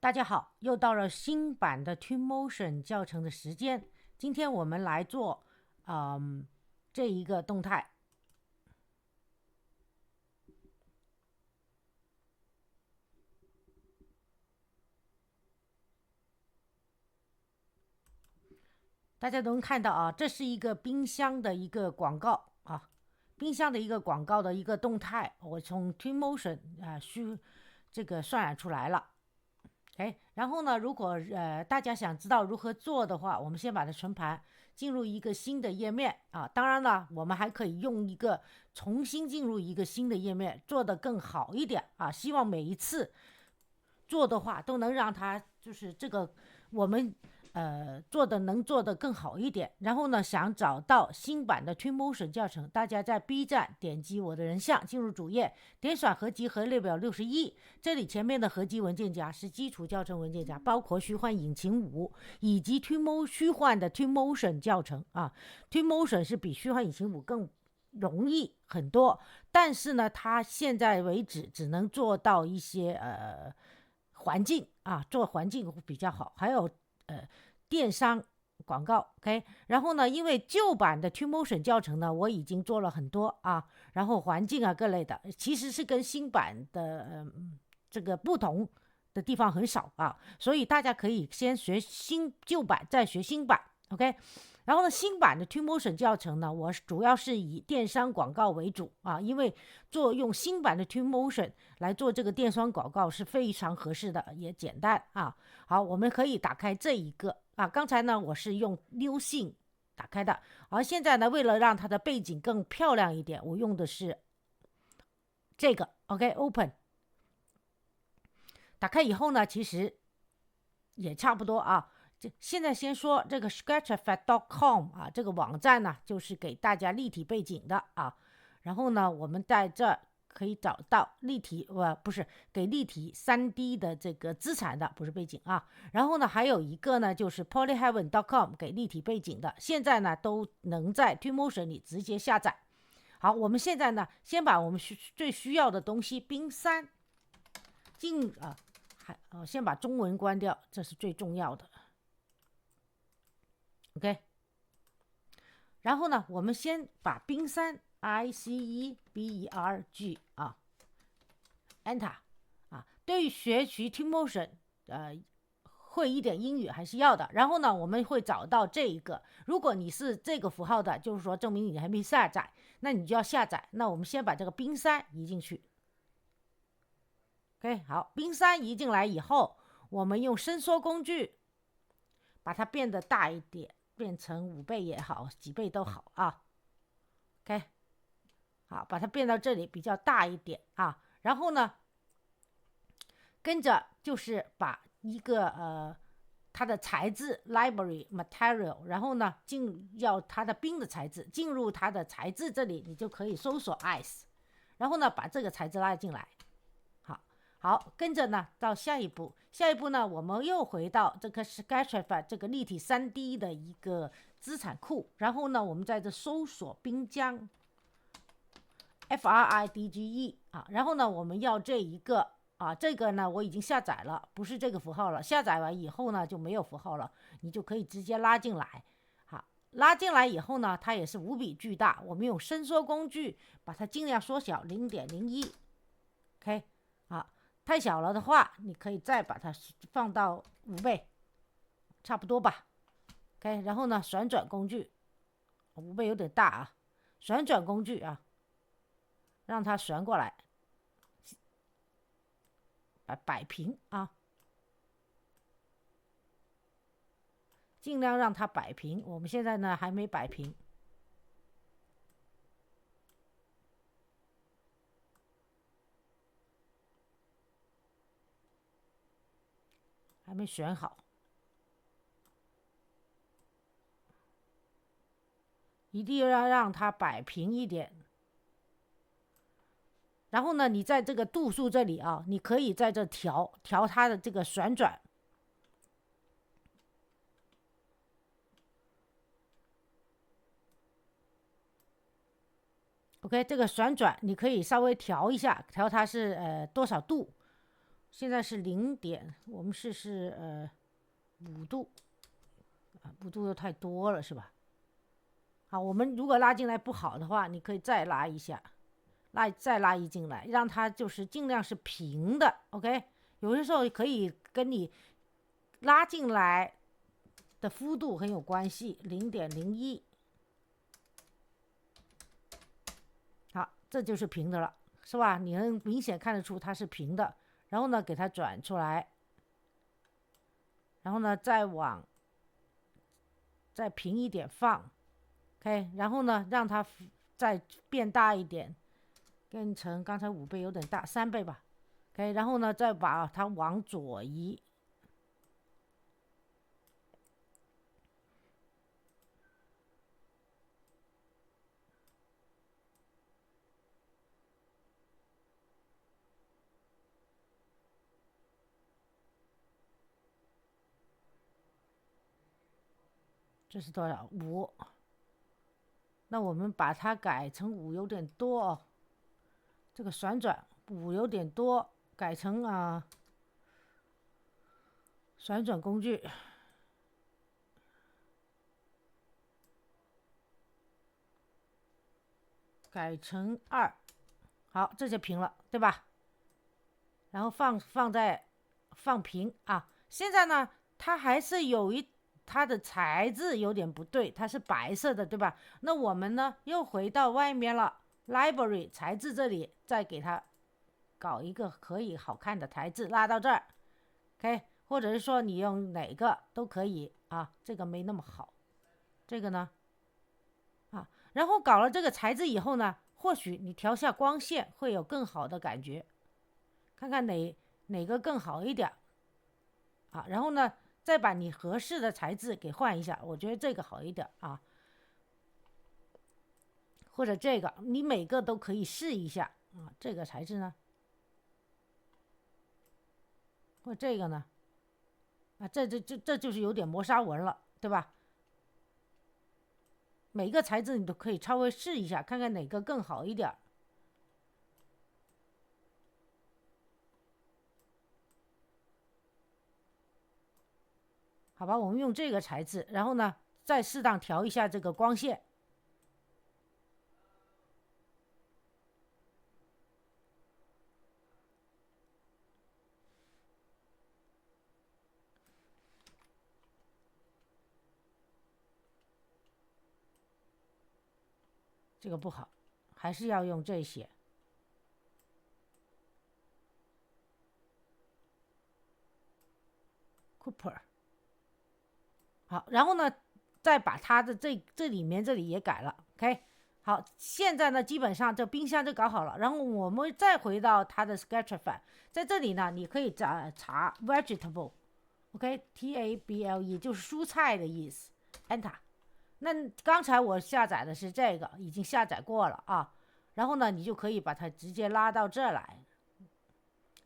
大家好，又到了新版的 Twinmotion 教程的时间。今天我们来做，这一个动态。大家都能看到啊，这是一个冰箱的一个广告啊，冰箱的一个广告的一个动态，我从 Twinmotion 这个渲染出来了。然后呢，如果大家想知道如何做的话，我们先把它存盘，进入一个新的页面啊。当然了，我们还可以用一个重新进入一个新的页面，做得更好一点啊。希望每一次做的话都能让它就是这个我们能做的更好一点。然后呢，想找到新版的 Twinmotion 教程，大家在 B 站点击我的人像，进入主页，点选合集和列表61，这里前面的合集文件夹是基础教程文件夹，包括虚幻引擎5以及虚幻的 Twinmotion 教程啊。Twinmotion 是比虚幻引擎5更容易很多，但是呢，它现在为止只能做到一些环境啊，做环境比较好，还有电商广告 ，OK。然后呢，因为旧版的 Twinmotion 教程呢，我已经做了很多啊，然后环境啊各类的，其实是跟新版的这个不同的地方很少啊，所以大家可以先学旧版，再学新版 ，OK。然后呢，新版的 Twinmotion 教程呢，我主要是以电商广告为主啊，因为用新版的 Twinmotion 来做这个电商广告是非常合适的，也简单啊。好，我们可以打开这一个啊。刚才呢，我是用溜信打开的，而现在呢，为了让它的背景更漂亮一点，我用的是这个 OK，Open。打开以后呢，其实也差不多啊。现在先说这个 sketcheffect.com 啊，这个网站呢，就是给大家立体背景的啊。然后呢，我们在这可以找到立体，不是给立体3D 的这个资产的，不是背景啊。然后呢，还有一个呢，就是 polyheaven.com 给立体背景的，现在呢都能在 Twinmotion 里直接下载。好，我们现在呢，先把我们最需要的东西冰山先把中文关掉，这是最重要的。OK， 然后呢，我们先把冰山 ICEBERG 啊 Enter 啊。对于学习 Twinmotion 会一点英语还是要的。然后呢，我们会找到这一个，如果你是这个符号的，就是说证明你还没下载，那你就要下载。那我们先把这个冰山移进去。OK， 好，冰山移进来以后，我们用伸缩工具把它变得大一点，变成5倍也好，几倍都好啊。OK， 好，把它变到这里比较大一点啊。然后呢，跟着就是把一个它的材质 library material， 然后呢要它的冰的材质，进入它的材质这里，你就可以搜索 ice， 然后呢把这个材质拉进来。好，跟着呢到下一步呢，我们又回到这个 Sketcheffect 这个立体3D 的一个资产库，然后呢我们在这搜索冰浆 FRIDGE 啊，然后呢我们要这一个啊，这个呢我已经下载了，不是这个符号了，下载完以后呢就没有符号了，你就可以直接拉进来。好，拉进来以后呢，它也是无比巨大，我们用伸缩工具把它尽量缩小 0.01。 OK， 好，太小了的话，你可以再把它放到5倍，差不多吧。OK， 然后呢，旋转工具，5倍有点大啊，旋转工具啊，让它旋过来，摆平啊，尽量让它摆平。我们现在呢还没摆平，还没选好，一定要让它摆平一点。然后呢，你在这个度数这里啊，你可以在这调它的这个旋转。OK， 这个旋转你可以稍微调一下，调它是多少度。现在是0点，我们试试5度啊，5度又太多了是吧？好，我们如果拉进来不好的话，你可以再拉一下，再拉一进来，让它就是尽量是平的。OK， 有的时候可以跟你拉进来的幅度很有关系，0.01。好，这就是平的了，是吧？你能明显看得出它是平的。然后呢，给它转出来，然后呢，再平一点放。OK， 然后呢，让它再变大一点，变成刚才5倍有点大，3倍吧。OK， 然后呢，再把它往左移。这是多少？5。那我们把它改成5有点多哦。这个旋转5有点多，改成旋转工具。改成2。好，这就平了，对吧？然后放平啊。现在呢，它还是它的材质有点不对，它是白色的，对吧？那我们呢又回到外面了 ，Library 材质这里，再给它搞一个可以好看的材质，拉到这儿 ，OK， 或者是说你用哪个都可以啊，这个没那么好，这个呢啊，然后搞了这个材质以后呢，或许你调下光线会有更好的感觉，看看哪个更好一点啊，然后呢再把你合适的材质给换一下，我觉得这个好一点啊，或者这个你每个都可以试一下啊，这个材质呢，或这个呢啊，这就是有点磨砂纹了，对吧？每个材质你都可以稍微试一下，看看哪个更好一点。好吧，我们用这个材质，然后呢，再适当调一下这个光线。这个不好，还是要用这些。Cooper， 好，然后呢，再把它的这里面这里也改了 ，OK， 好，现在呢，基本上这冰箱就搞好了，然后我们再回到它的 Sketchfab， 在这里呢，你可以查 vegetable，OK，Table 就是蔬菜的意思 ，Enter。那刚才我下载的是这个，已经下载过了啊，然后呢，你就可以把它直接拉到这来。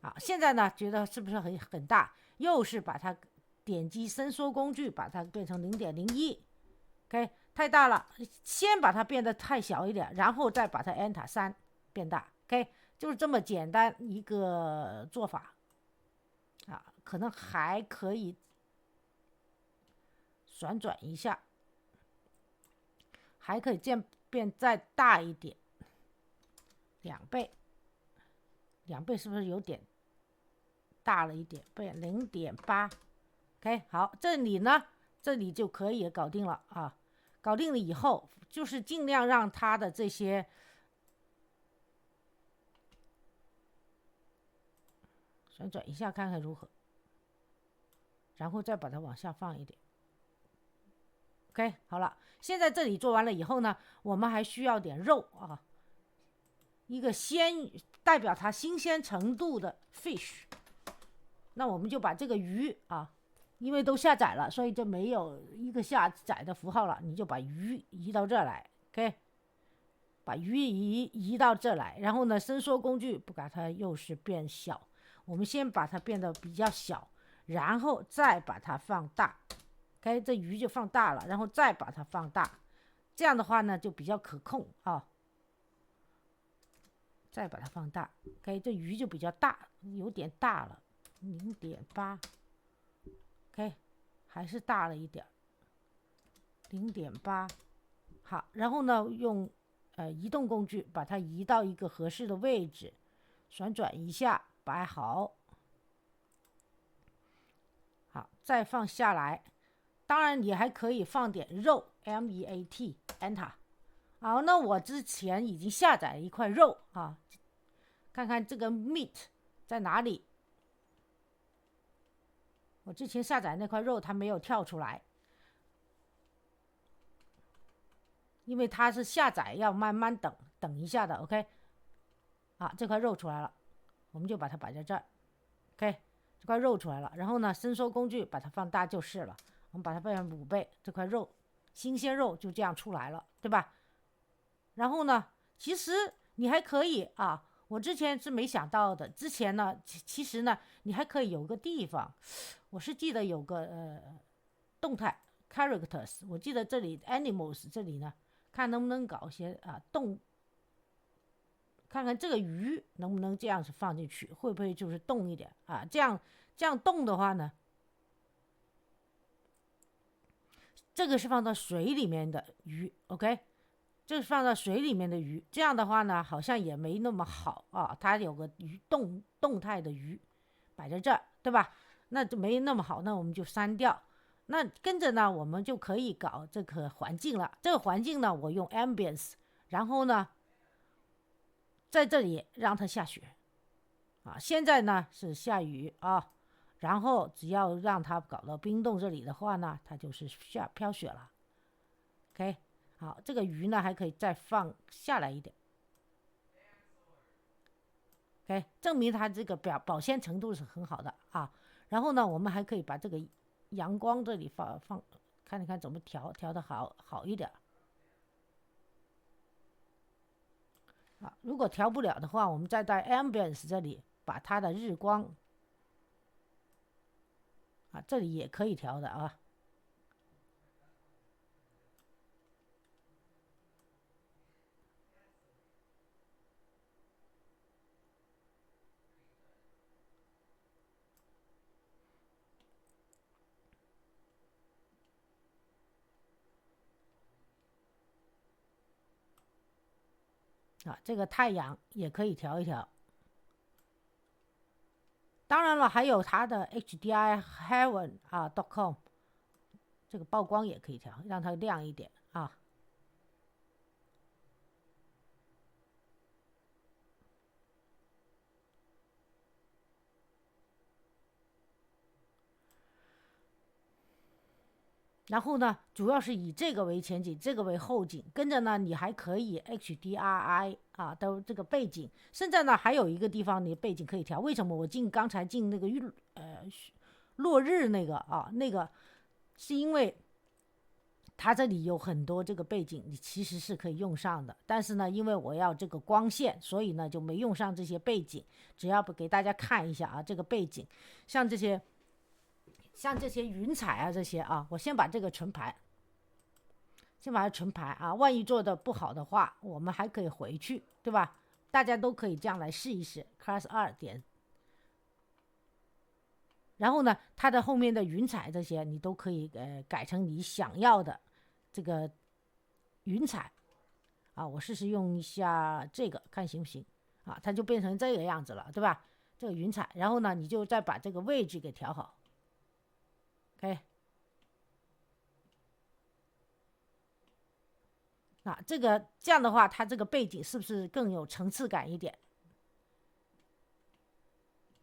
啊，现在呢，觉得是不是很大？又是把它点击伸缩工具，把它变成0.01，OK， 太大了，先把它变得太小一点，然后再把它 Enter 3变大，OK， 就是这么简单一个做法啊，可能还可以旋转一下，还可以变再大一点，2倍，2倍是不是有点大了一点？变0.8。OK， 好，这里就可以搞定了啊。搞定了以后，就是尽量让它的这些旋转一下，看看如何，然后再把它往下放一点。OK， 好了，现在这里做完了以后呢，我们还需要点肉啊，一个代表它新鲜程度的 fish。那我们就把这个鱼啊。因为都下载了，所以就没有一个下载的符号了。你就把鱼移到这来 ，OK， 把鱼移到这来，然后呢，伸缩工具不把它又是变小，我们先把它变得比较小，然后再把它放大 ，OK， 这鱼就放大了，然后再把它放大，这样的话呢就比较可控啊。再把它放大 ，OK， 这鱼就比较大，有点大了。0.8，OK，还是大了一点，0.8。好，然后呢，用移动工具把它移到一个合适的位置，旋转一下，摆好。好，再放下来。当然，你还可以放点肉 ，MEAT Enter。好，那我之前已经下载了一块肉啊，看看这个 meat 在哪里。我之前下载那块肉它没有跳出来，因为它是下载要慢慢等一下的 ，OK。啊，这块肉出来了，我们就把它摆在这儿 ，OK。这块肉出来了，然后呢，伸缩工具把它放大就是了。我们把它变成5倍，这块肉，新鲜肉就这样出来了，对吧？然后呢，其实你还可以啊，我之前是没想到的。之前呢，其实呢，你还可以有个地方，我是记得有个动态 characters， 我记得这里 animals 这里呢，看能不能搞些看看这个鱼能不能这样子放进去，会不会就是动一点啊？这样动的话呢，这个是放到水里面的鱼 ，OK。这是放到水里面的鱼，这样的话呢，好像也没那么好啊。它有个鱼动态的鱼摆在这儿，对吧？那就没那么好，那我们就删掉。那跟着呢，我们就可以搞这个环境了。这个环境呢，我用 ambience， 然后呢，在这里让它下雪啊。现在呢是下雨啊，然后只要让它搞到冰冻这里的话呢，它就是飘雪了。OK。好，这个鱼呢还可以再放下来一点，OK， 证明它这个保鲜程度是很好的啊。然后呢，我们还可以把这个阳光这里放，看一看怎么调的好一点啊。如果调不了的话，我们再在 ambience 这里把它的日光啊，这里也可以调的啊。啊，这个太阳也可以调一调。当然了，还有它的 HDI Heaven 啊 .com， 这个曝光也可以调，让它亮一点啊。然后呢，主要是以这个为前景，这个为后景。跟着呢，你还可以 HDRI 啊的这个背景。现在呢，还有一个地方你背景可以调。为什么我刚才进那个落日那个啊，那个是因为它这里有很多这个背景，你其实是可以用上的。但是呢，因为我要这个光线，所以呢就没用上这些背景。只要不给大家看一下啊，这个背景，像这些云彩啊，这些啊，我先把这个存盘，啊。万一做的不好的话，我们还可以回去，对吧？大家都可以这样来试一试。class 2点，然后呢，它的后面的云彩这些你都可以改成你想要的这个云彩啊。我试试用一下这个，看行不行啊？它就变成这个样子了，对吧？这个云彩，然后呢，你就再把这个位置给调好。OK，啊，这样的话，它这个背景是不是更有层次感一点？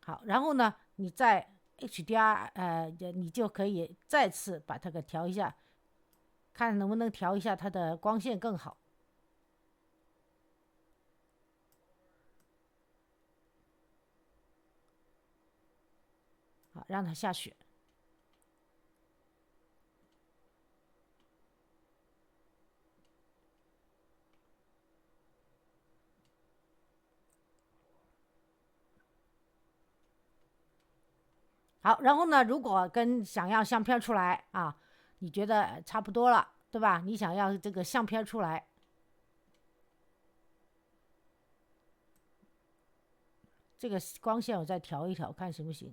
好，然后呢，你在 HDR，你就可以再次把它给调一下，看能不能调一下它的光线更好。好，让它下雪。好，然后呢，如果想要相片出来啊，你觉得差不多了，对吧？你想要这个相片出来，这个光线我再调一调，看行不行？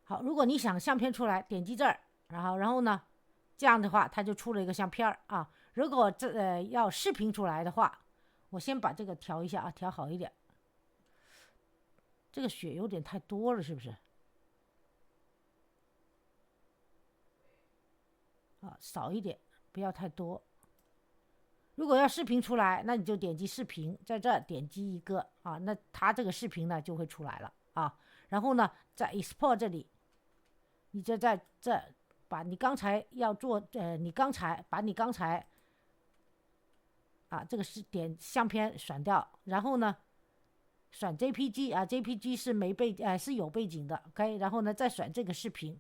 好，如果你想相片出来，点击这儿，然后呢，这样的话它就出了一个相片啊。如果要视频出来的话，我先把这个调一下啊，调好一点。这个血有点太多了，是不是？啊，少一点，不要太多。如果要视频出来，那你就点击视频，在这儿点击一个啊，那它这个视频呢就会出来了啊。然后呢，在 export 这里，你就在这把你刚才要做你刚才啊这个是点相片选掉，然后呢选 JPG 啊，JPG 是是有背景的 ，OK， 然后呢再选这个视频，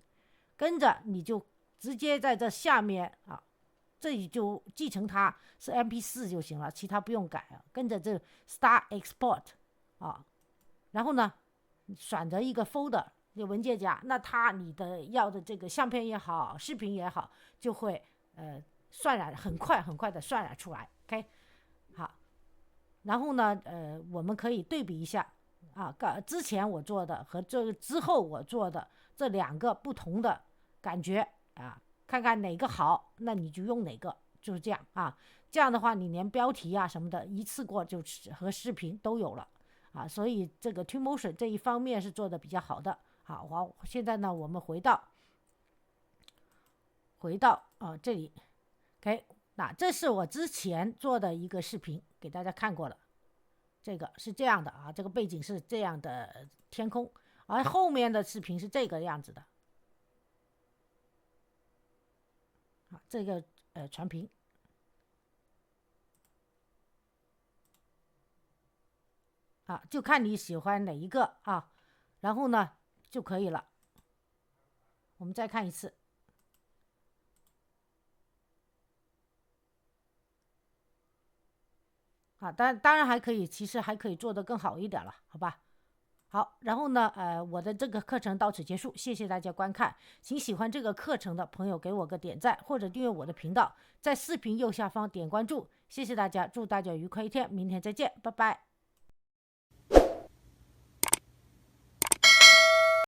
跟着你就直接在这下面啊。这里就继承它是 MP4 就行了，其他不用改啊。跟着这 Start Export 啊，然后呢，选择一个 folder 这个文件夹，那你的要的这个相片也好，视频也好，就会渲染很快的渲染出来。OK， 好，然后呢，我们可以对比一下啊，之前我做的和这之后我做的这两个不同的感觉啊。看看哪个好，那你就用哪个，就是这样啊。这样的话，你连标题啊什么的，一次过就和视频都有了啊。所以这个 Twinmotion 这一方面是做的比较好的。好，现在呢，我们回到这里 ，OK， 那这是我之前做的一个视频，给大家看过了。这个是这样的啊，这个背景是这样的天空，而后面的视频是这个样子的。这个传屏啊，就看你喜欢哪一个啊，然后呢就可以了。我们再看一次啊，当然还可以，其实还可以做得更好一点了，好吧？好，然后呢，我的这个课程到此结束，谢谢大家观看。请喜欢这个课程的朋友给我个点赞或者订阅我的频道，在视频右下方点关注，谢谢大家，祝大家愉快一天，明天再见，拜拜。